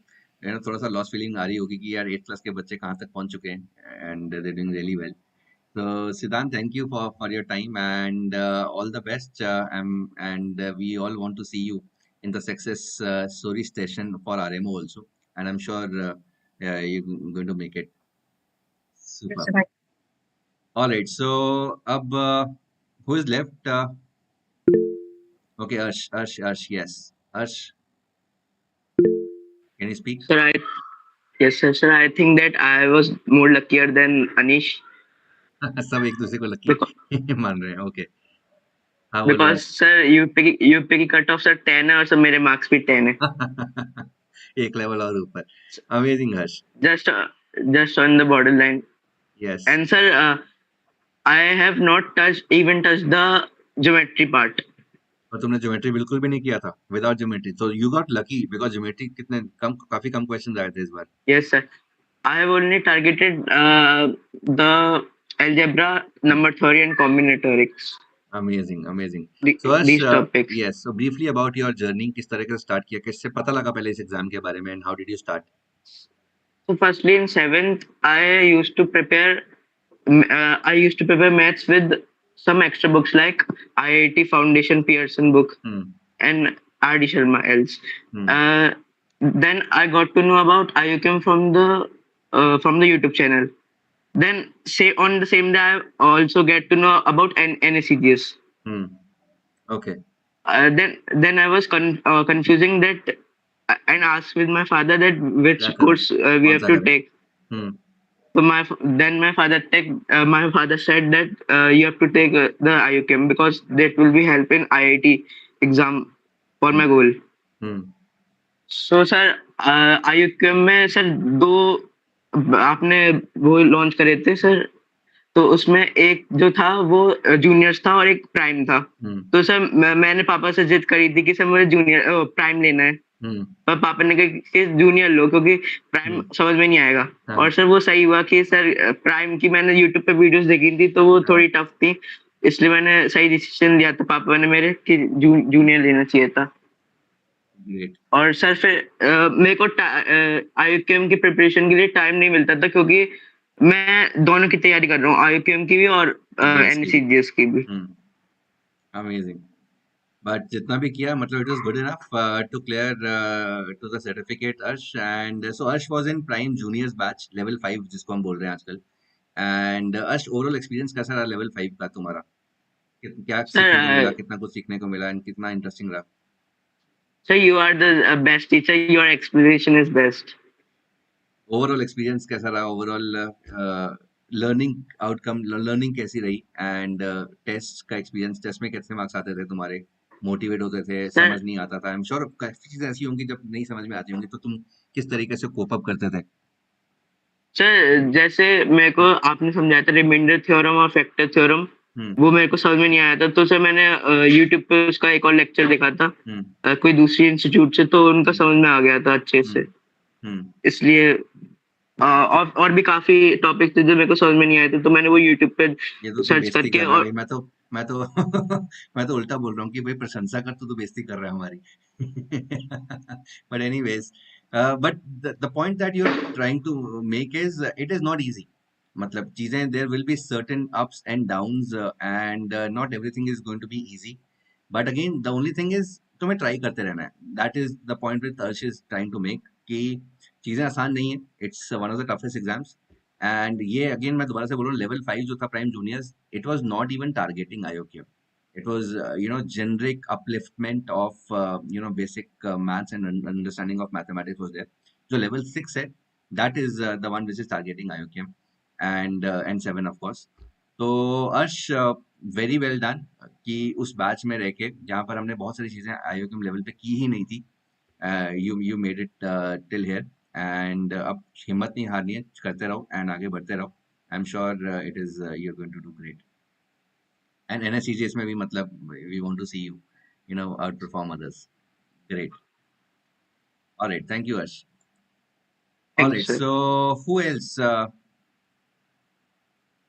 थोड़ा सा लॉस फीलिंग आ रही होगी कि यार 8th क्लास के बच्चे कहाँ तक पहुंच चुके हैं, and they doing really well. So Siddhant, thank you for your time, and all the best, and we all want to see you in the success story station for RMO also, and I'm sure you're going to make it. Super. All right, so who is left? Okay, Arsh, yes. Arsh, can you speak? Sir, yes, sir. I think that I was more luckier than Anish. सब एक दूसरे को lucky मान रहे हैं. Okay. Because sir, UP की cut off sir 10 है और सर मेरे मार्क्स भी 10 है. एक लेवल और ऊपर. Amazing Harsh. Just on the borderline. Yes. And sir, I have not even touched the geometry part. और तुमने ज्योमेट्री बिल्कुल भी नहीं किया था. Without geometry, so you got lucky because geometry काफी कम क्वेश्चंस आए थे इस बार. Yes sir, I have only targeted the algebra, number theory and combinatorics. Amazing. So these topics. Yes, so briefly about your journey, किस तरह से start किया, कैसे पता लगा पहले इस एग्जाम के बारे में, and how did you start? So firstly in 7th I used to prepare maths with some extra books like IIT Foundation Pearson book and R.D. Sharma else. Then I got to know about IOQM from the YouTube channel. Then on the same day I also get to know about NACGS. Okay. Then I was confusing that and asked with my father that which course we have to take. So my father said that you have to take the IOQM because that will be help in IIT exam for my goal. So sir, IOQM में sir 2 आपने वो launch करे थे sir, तो उसमें एक जो था वो जूनियर्स था और एक प्राइम था. तो सर मैंने पापा से जिद करी थी कि सर मुझे प्राइम लेना है, पर पापा ने कहा कि जूनियर लो क्योंकि प्राइम समझ में नहीं आएगा. और सर वो सही हुआ कि सर प्राइम की मैंने यूट्यूब पे वीडियोस देखी थी तो वो थोड़ी टफ थी, इसलिए मैंने सही डिसीजन लिया था पापा ने मेरे कि जूनियर लेना चाहिए था. और सर फिर मेरे को IOQM की प्रिपरेशन के लिए टाइम नहीं मिलता था क्योंकि मैं दोनों की तैयारी कर रहा हूँ, IOQM की भी और NCGS की भी. अमेजिंग. बट जितना भी किया मतलब it was good enough to clear to the certificate Arsh. And so Arsh was in prime juniors batch level 5 जिसको हम बोल रहे हैं आजकल. एंड अर्श ओवरऑल एक्सपीरियंस कैसा रहा लेवल 5 का तुम्हारा? क्या सीखने को मिला, कितना कुछ सीखने को मिला, एंड कितना इंटरेस्टिंग रहा? Sir, you are the best teacher. Your explanation is best. Overall experience कैसा रहा? ओवरऑल लर्निंग आउटकम, लर्निंग कैसी रही? एंड टेस्ट का एक्सपीरियंस, टेस्ट में कितने मार्क्स आते थे तुम्हारे? मोटिवेट होते थे? समझ नहीं आता था? आई एम श्योर काफी चीजें ऐसी होंगी जब नहीं समझ में आती होंगी, तो तुम किस तरीके से कोप अप करते थे? सर जैसे मेरे को आपने समझाया था रिमाइंडर थ्योरम और फैक्टर थ्योरम, वो मेरे को समझ में नहीं आया था, तो सर मैंने यूट्यूब पे उसका एक और लेक्चर देखा था कोई दूसरी इंस्टीट्यूट से, तो उनका समझ में आ गया था अच्छे से. इसलिए और भी काफी टॉपिक थे जो मेरे को समझ में नहीं आए थे, तो मैंने वो यूट्यूब पे सर्च करके. और मैं तो मैं तो उल्टा बोल रहा हूँ कि भाई प्रशंसा कर तो बेइज्जती कर रहा है हमारी. But anyways, but the point that you are trying to make is it is not easy. मतलब चीजें there will be certain ups and downs and not everything is going to be easy. But again the only thing is तुम्हें try करते रहना है. That is the point with Arsh is trying to make कि चीजें आसान नहीं है. It's one of the toughest exams. And ये अगेन मैं दोबारा से बोल रहा हूँ, लेवल 5 जो था prime juniors, it was not even targeting IOQM. It was generic upliftment of basic maths and understanding of mathematics was there. जो level 6 है, that is the one which is targeting IOQM and 7 of course. तो अर्श, very well done कि उस batch में रह के जहाँ पर हमने बहुत सारी चीजें IOQM लेवल पे की ही नहीं थी, you made it till here. And अब हिम्मत नहीं हारनी है, करते रहो एंड आगे बढ़ते रहो. I am sure it is you are going to do great. And NSCGS में भी मतलब we want to see you, outperform others. Great. All right. Thank you, Ash. All Thanks, right. sir. So who else?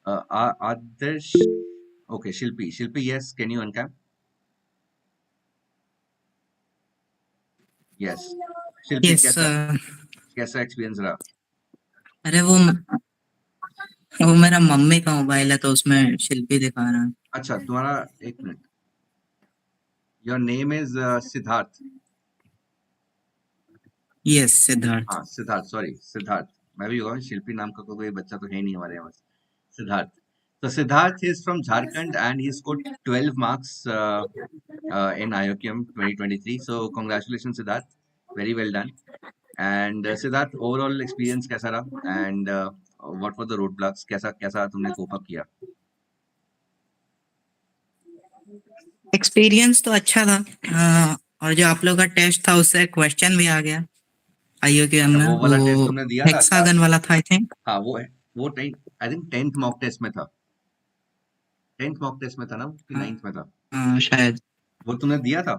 Adarsh. Okay, Shilpi. Shilpi, yes. Can you uncap? Yes. Shilpi, yes कैसा experience रहा? अरे वो मेरा mummy का mobile है तो उसमें शिल्पी दिखा रहा है. अच्छा, तुम्हारा एक minute. Your name is Siddharth. Yes Siddharth. हाँ, सिद्धार्थ. सॉरी, सिद्धार्थ. मैं भी होगा. शिल्पी नाम का कोई बच्चा तो है नहीं हमारे यहाँ. Siddharth. So Siddharth is from Jharkhand and he scored 12 marks in IOQM 2023. So congratulations, Siddharth. Very well done. And Siddharth, overall experience कैसा रहा? And what were the roadblocks? कैसा तुमने cope up किया? एक्सपीरियंस तो अच्छा था और जो आप लोग का टेस्ट था उससे क्वेश्चन भी आ गया IOQM में. वो वाला टेस्ट तुमने दिया था? हेक्सागन वाला था आई थिंक. हाँ, वो I think 10th mock test में था. 10th मॉक टेस्ट में था ना कि 9th में था? शायद. वो तुमने दिया था?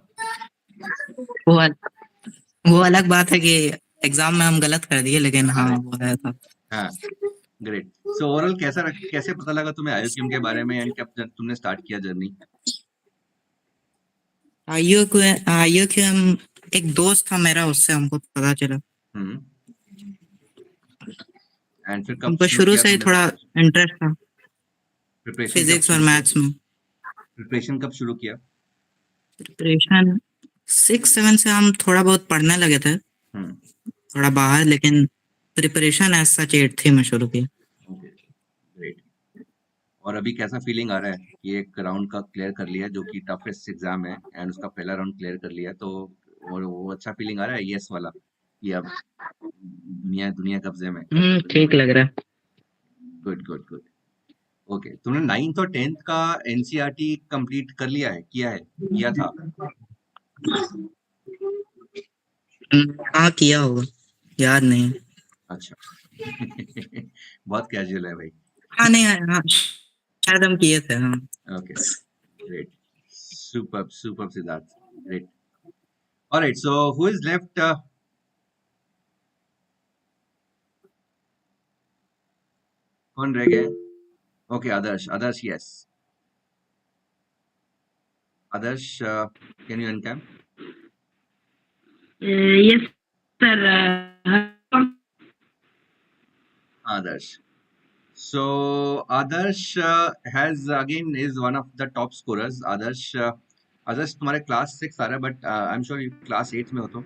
वो अलग बात है कि एग्जाम में हम गलत कर दिए, लेकिन हाँ वो है था. हाँ, ग्रेट. सो ओवरऑल कैसे पता लगा तुम्हें IOQM के बारे में एंड कब तुमने स्टार्ट किया जर्नी? IOQM एक दोस्त था मेरा, उससे हमको पता चला. एंड फिर कब हमको शुरू से ही थोड़ा इंटरेस्ट था फिजिक्स और मैथ्स में. प्रिपरेशन कब शुरू किया? प्रिपरेशन 6-7 से हम थोड़ा बहुत पढ़ने लगे थे, थोड़ा बाहर, लेकिन प्रिपरेशन एज सच 8th में शुरू किया. ग्रेट. और अभी कैसा फीलिंग आ रहा है कि एक राउंड का क्लियर कर लिया जो कि टफेस्ट एग्जाम है एंड उसका पहला राउंड क्लियर कर लिया, तो वो अच्छा फीलिंग आ रहा है यस वाला कि अब दुनिया कब्जे में? ठीक लग रहा है. गुड. ओके. तुमने 9th और 10th का NCERT कंप्लीट कर लिया है? किया था? हाँ किया होगा, याद नहीं. अच्छा. बहुत कैजुअल है भाई. हाँ नहीं, हाँ शायद हम किए थे. हाँ. Okay. Great. Super Siddharth. Great. Alright. So who is left? कौन रह गए? Okay, Adarsh. Yes. Adarsh, can you uncam? Yes, sir. Adarsh. So Adarsh is one of the top scorers. Adarsh तुम्हारे class 6 आ रहा है, but I'm sure you class 8 में हो तो.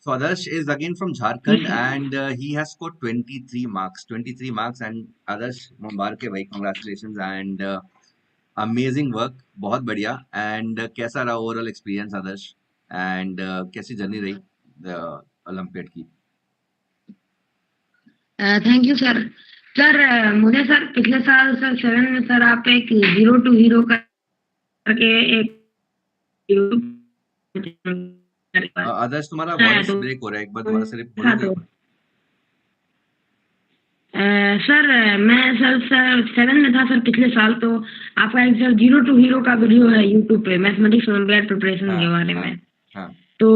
So Adarsh is again from Jharkhand and he has scored 23 marks. 23 marks and Adarsh, मुबारक है भाई, congratulations and amazing work. बहुत बढ़िया. And कैसा रहा overall experience Adarsh? And कैसी जर्नी रही ओलंपियाड की? Thank you sir. सर मुझे सर पिछले साल सर 7 में सर आप एक 0 to Hero करके एक आदर्श तुम्हारा वॉइस ब्रेक हो रहा है, एक बार दोबारा से बोलोगे? सर मैं सर 7 में था सर पिछले साल, तो आपका एक सर 0 to Hero का वीडियो है यूट्यूब पे मैथमेटिक्स ओलंपियाड प्रिपरेशन के बारे में. तो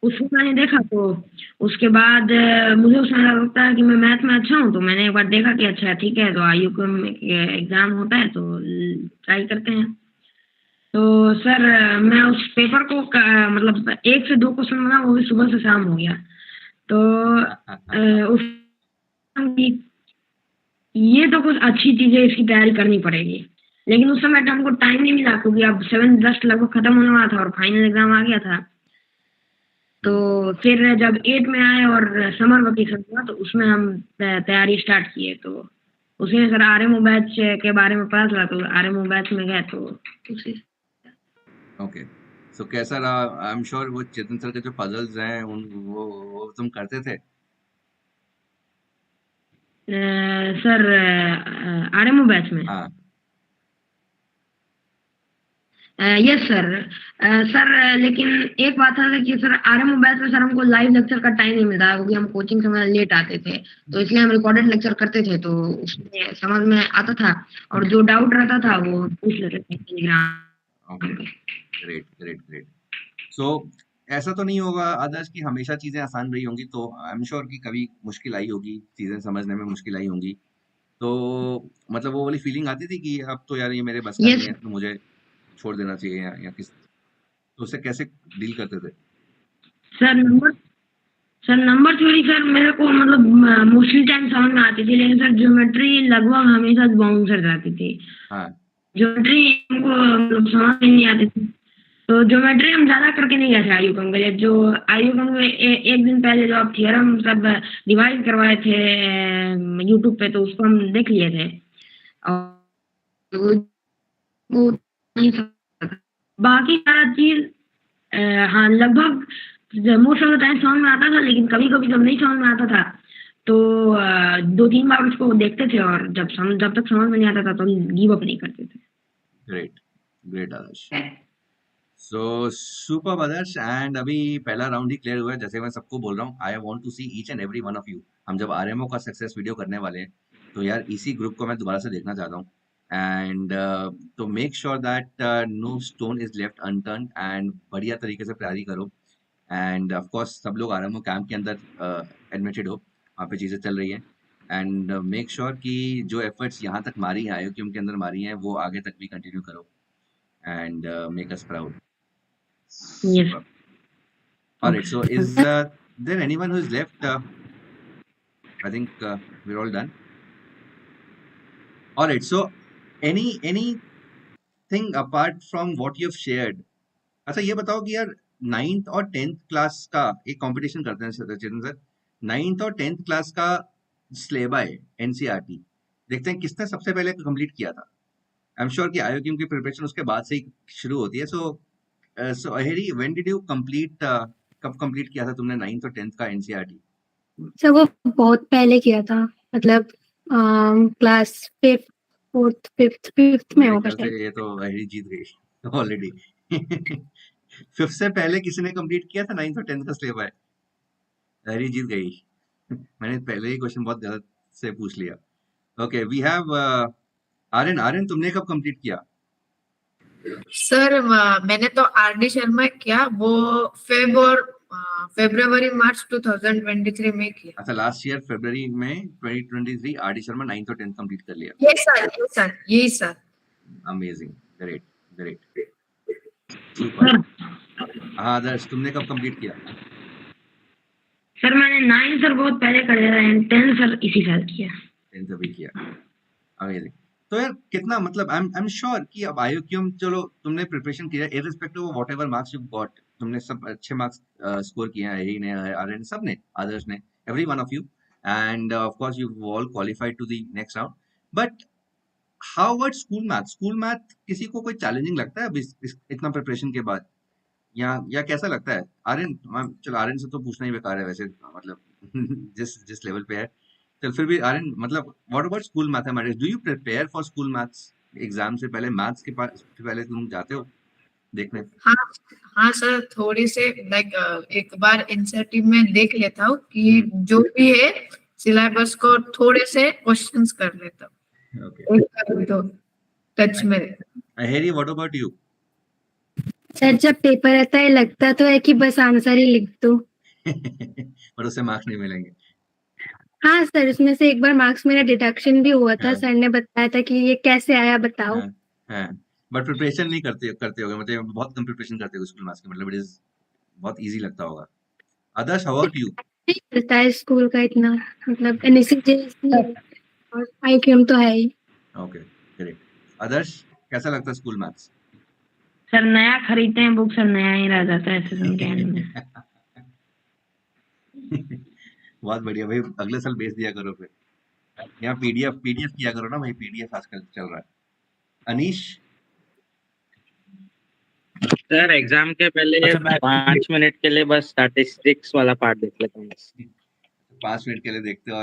उसको मैंने देखा, तो उसके बाद मुझे उसमें लगता है कि मैं मैथ में अच्छा हूँ, तो मैंने एक बार देखा कि अच्छा ठीक है, तो IOQM एग्जाम होता है तो ट्राई करते हैं. तो सर मैं उस पेपर को मतलब 1 से 2 क्वेश्चन बना, वो भी सुबह से शाम हो गया. तो उस ये तो कुछ अच्छी चीजें, इसकी तैयारी करनी पड़ेगी, लेकिन उस समय हमको टाइम नहीं मिला क्योंकि अब 7 जस्ट लगभग खत्म होने वाला था और फाइनल एग्जाम आ गया था. तो फिर जब 8 में आए और समर वेकेशन हुआ तो उसमें हम तैयारी स्टार्ट किए. तो उसमें सर RMO बैच के बारे में पता चला, तो RMO बैच में गए. तो ओके. सो कैसा रहा? आई एम श्योर वो चेतन सर के जो पजल्स हैं वो तुम करते थे? सर RMO बैच में? हाँ. Yes sir. सर लेकिन एक बात है कि सर आरएमओ बैच में सर हमको लाइव लेक्चर का टाइम नहीं मिलता क्योंकि हम कोचिंग समय लेट आते थे, तो इसलिए हम रिकॉर्डेड लेक्चर करते थे, तो उसमें समझ में आता था और जो डाउट रहता था वो पूछ लेते थे टेलीग्राम पे। Great great great. सो ऐसा तो नहीं होगा आदर्श कि हमेशा चीजें आसान रही होंगी, तो आई एम श्योर कि कभी मुश्किल आई होगी, चीजें समझने में मुश्किल आई होंगी, तो मतलब वो वाली फीलिंग आती थी कि अब तो यार ये मेरे बस का नहीं है, तो मुझे छोड़ देना चाहिए या किस, तो उससे कैसे डील करते थे? सर नंबर थ्योरी सर मेरे को मतलब मोस्टली टाइम समझ में आती थी, लेकिन सर ज्योमेट्री लगभग हमेशा बाउंसर जाती थी। ज्योमेट्री हमको मतलब समझ में नहीं आती थी, तो ज्योमेट्री हम ज्यादा करके नहीं गए थे आईयूकम के लिए। जो आईयूकम में एक दिन पहले जो आप थियरम सब डिवाइड करवाए थे यूट्यूब पे, तो उसको हम देख लिए थे और वो बाकी सारा चीज हाँ लगभग मोस्ट ऑफ द टाइम समझ में आता था, लेकिन कभी कभी जब नहीं समझ में आता था तो 2-3 बार उसको देखते थे, और जब तक समझ में नहीं आता था तो गिव अप नहीं करते थे। Great great Adarsh. So super Adarsh. And अभी पहला राउंड ही क्लियर हुआ है, जैसे मैं सबको बोल रहा हूँ, I want to see each and every one of you. हम जब आरएमओ का सक्सेस वीडियो करने वाले हैं, तो यार इसी ग्रुप को मैं दोबारा से देखना चाहता हूँ। एंड तो make sure that no stone is left unturn, and बढ़िया तरीके से तैयारी करो। एंड ऑफ कोर्स सब लोग आरएमओ कैंप के अंदर एडमिटेड हो, वहाँ पे चीज़ें चल रही हैं। एंड मेक श्योर कि जो एफर्ट्स यहाँ तक मारी हैं, आईओक्यूएम के अंदर मारी हैं, वो आगे तक भी कंटिन्यू करो, and make us proud. Yes. All right. So, is there anyone who's left? I think we're all done. All right. So, anything apart from what you've shared? अच्छा ये बताओ कि यार 9th और 10th क्लास का एक competition करते हैं चेतन सर। 9th और 10th क्लास का सिलेबस है एनसीईआरटी, देखते हैं किसने सबसे पहले कंप्लीट किया था। आई एम श्योर कि आईओक्यूएम की प्रिपरेशन उसके बाद से ही शुरू होती है। सो अहेरी, व्हेन डिड यू कंप्लीट, कब कंप्लीट किया था तुमने 9th और 10th का एनसीईआरटी? सर वो बहुत पहले किया था, मतलब क्लास 5th 4th 5th में होगा शायद। ये तो अहेरी जीत गई ऑलरेडी। 5th से पहले किसी ने कंप्लीट किया था 9th और 10th का सिलेबस? अहेरी जीत गई। मैंने पहले ही क्वेश्चन बहुत गलत से पूछ लिया। ओके, वी हैव आर्यन, तुमने कब कंप्लीट किया? सर मैंने तो आरडी शर्मा किया, वो फरवरी मार्च 2023 में किया। अच्छा, लास्ट ईयर फरवरी में 2023 आरडी शर्मा 9th और 10th कंप्लीट कर लिया। यस सर, यही sir. Amazing, great great, super. हाँ आदर्श, तुमने कब कंप्लीट किया? सर मैंने 9 सर बहुत पहले कर दिया था, 10 सर इसी साल किया। 10th अभी किया, अमेजिंग। तो यार कितना, मतलब आई एम श्योर कि अब आईओक्यूएम, चलो तुमने प्रिपरेशन किया irrespective of whatever marks you got, तुमने सब अच्छे मार्क्स स्कोर किए हैं, यही ने, आर्यन, सब ने, आदर्श ने, every one of you, and of course you all qualified to the next round. But how about school math? School math किसी को कोई चैलेंजिंग लगता है अभी इतना प्रिपरेशन के बाद, या कैसा लगता है? आर्यन, चलो आर्यन से तो पूछना ही बेकार है वैसे, मतलब जिस लेवल पे है, चल फिर भी आर्यन, मतलब what about school mathematics? Do you prepare for school maths? Exam से पहले, मैथ्स के पहले तुम जाते हो देखने? हाँ सर, थोड़ी से लाइक एक बार इंसेंटिव में देख लेता हूँ कि जो भी है सिलेबस को थोड़े से क्वेश्चंस कर लेता हूँ। ओके, तो टच में। Aheri, what about you? Sir जब पेपर आता है लगता तो है कि बस आंसर ही लिख दो। पर उससे मार्क्स नहीं मिलेंगे। हाँ सर, उसमें से एक बार मार्क्स मेरा डिडक्शन भी हुआ था, सर ने बताया था कि ये कैसे आया बताओ। हाँ, बट प्रिपरेशन नहीं करते होगे, मतलब बहुत कम प्रिपरेशन करते हो स्कूल मैथ्स की, मतलब इट इज बहुत इजी लगता होगा। आदर्श, हाउ अबाउट यू? चलता है स्कूल का इतना, मतलब एनएससी और आईक्यूएम तो है ही। Okay, great. आदर्श, कैसा लगता है स्कूल मैथ्स? सर नया खरीदते हैं बुक, सर नया ही रह जाता है सेशन के एंड में। बहुत बढ़िया भाई, अगले साल बेच दिया करो फिर। यहाँ पीडीएफ किया करो ना भाई, पीडीएफ आजकल चल रहा है। अनीश सर, एग्जाम के पहले 5 मिनट के लिए बस स्टैटिस्टिक्स वाला पार्ट देख लेता हूँ। 5 मिनट के लिए देखते हो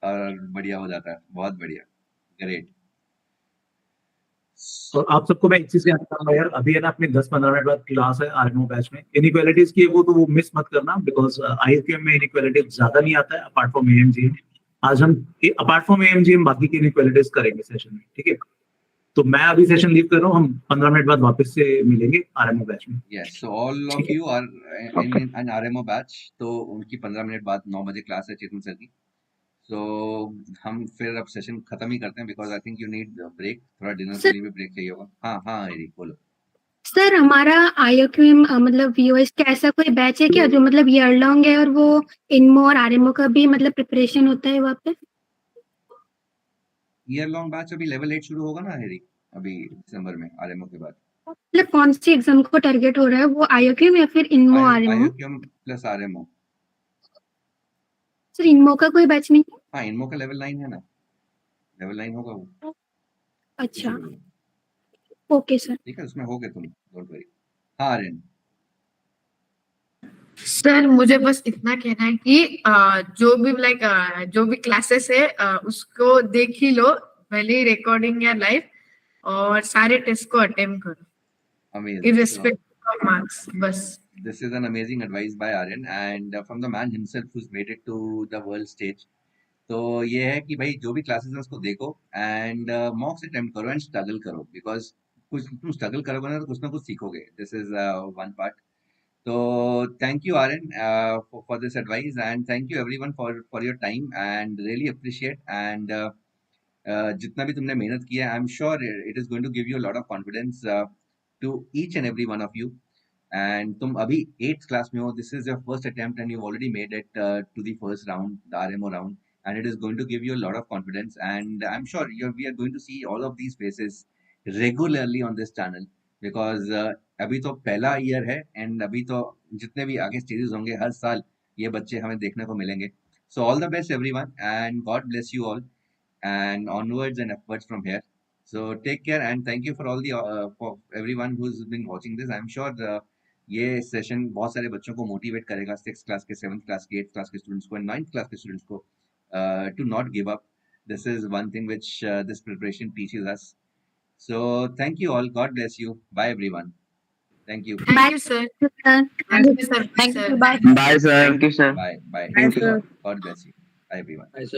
और बढ़िया हो जाता है, बहुत बढ़िया, ग्रेट। और आप सबको मैं एक चीज कहना चाहूंगा यार, अभी है ना अपने 10-15 मिनट बाद क्लास है आरएमओ बैच में, इनइक्वालिटीज की वो तो वो मिस मत करना, बिकॉज आईओक्यूएम में इनइक्वालिटीज ज्यादा नहीं आता है अपार्ट फ्रॉम एएमजीएम। आज हम अपार्ट फ्रॉम एएमजीएम बाकी की इनइक्वालिटीज करेंगे सेशन में, ठीक है? तो मैं अभी सेशन लीव कर रहा हूँ, हम 15 मिनट बाद वापस से मिलेंगे आरएमओ बैच में। Yes, so all of you are in an RMO batch, तो उनकी 15 मिनट बाद 9 बजे क्लास है चेतन सर की। तो हम फिर अब सेशन खत्म ही करते हैं, because I think you need break, थोड़ा डिनर के लिए भी ब्रेक चाहिए होगा। हाँ हाँ एरिक बोलो। सर हमारा आईओक्यूएम मतलब वीओएस का ऐसा कोई बैच है क्या जो मतलब ईयर लॉन्ग है और वो इनमो और आरएमओ का भी मतलब प्रिपरेशन होता है वहाँ पे? ईयर लॉन्ग बैच अभी लेवल 8 शुरू होगा ना एरिक, अभी दिसंबर में आरएमओ के बाद। मतलब कौन सी एग्जाम को टारगेट हो रहा है, वो आईओक्यूएम या फिर INMO RMO? IOQM plus RMO. Sir INMO का कोई बैच नहीं? हाँ इनमो का लेवल 9 है ना, लेवल 9 होगा वो। अच्छा ओके सर, ठीक है, उसमें होगे तुम, डोंट वरी। हाँ आर्यन। सर मुझे बस इतना कहना है कि जो भी क्लासेस है उसको देख ही लो, भले ही रिकॉर्डिंग या लाइव, और सारे टेस्ट को अटेम्प्ट करो, Amazing. irrespective of marks. बस This is an amazing advice by Aryan and from the man himself who's made it to the world stage. तो ये है कि भाई जो भी क्लासेस हैं उसको देखो एंड मॉक्स अटेम्प्ट करो एंड स्ट्रगल करो, बिकॉज कुछ तुम स्ट्रगल करोगे ना तो कुछ ना कुछ सीखोगे। This is one part. तो thank you Aryan for this advice and thank you everyone for your time and really appreciate and जितना भी तुमने मेहनत किया, I am sure it is going to give you a lot of confidence to each and every one of you. And तुम अभी 8th class में हो, this is your first attempt and you already made it to the first round, the RMO round, and it is going to give you a lot of confidence, and I'm sure we are going to see all of these faces regularly on this channel because अभी तो पहला year है and अभी तो जितने भी आगे stages होंगे हर साल ये बच्चे हमें देखने को मिलेंगे। So all the best everyone and God bless you all and onwards and upwards from here. So take care and thank you for all the for everyone who's been watching this. I'm sure ये session बहुत सारे बच्चों को motivate करेगा, 6th class के, 7th class के, 8th class के students को एंड 9th क्लास के स्टूडेंट्स को to not give up. This is one thing which this preparation teaches us. So thank you all. God bless you. Bye everyone. Thank you. Thank you, sir. Thank you, sir. Thank you. Bye. Bye, sir. Thank you, sir. Bye. Bye. Thank you. God bless you. Bye everyone. Bye, sir.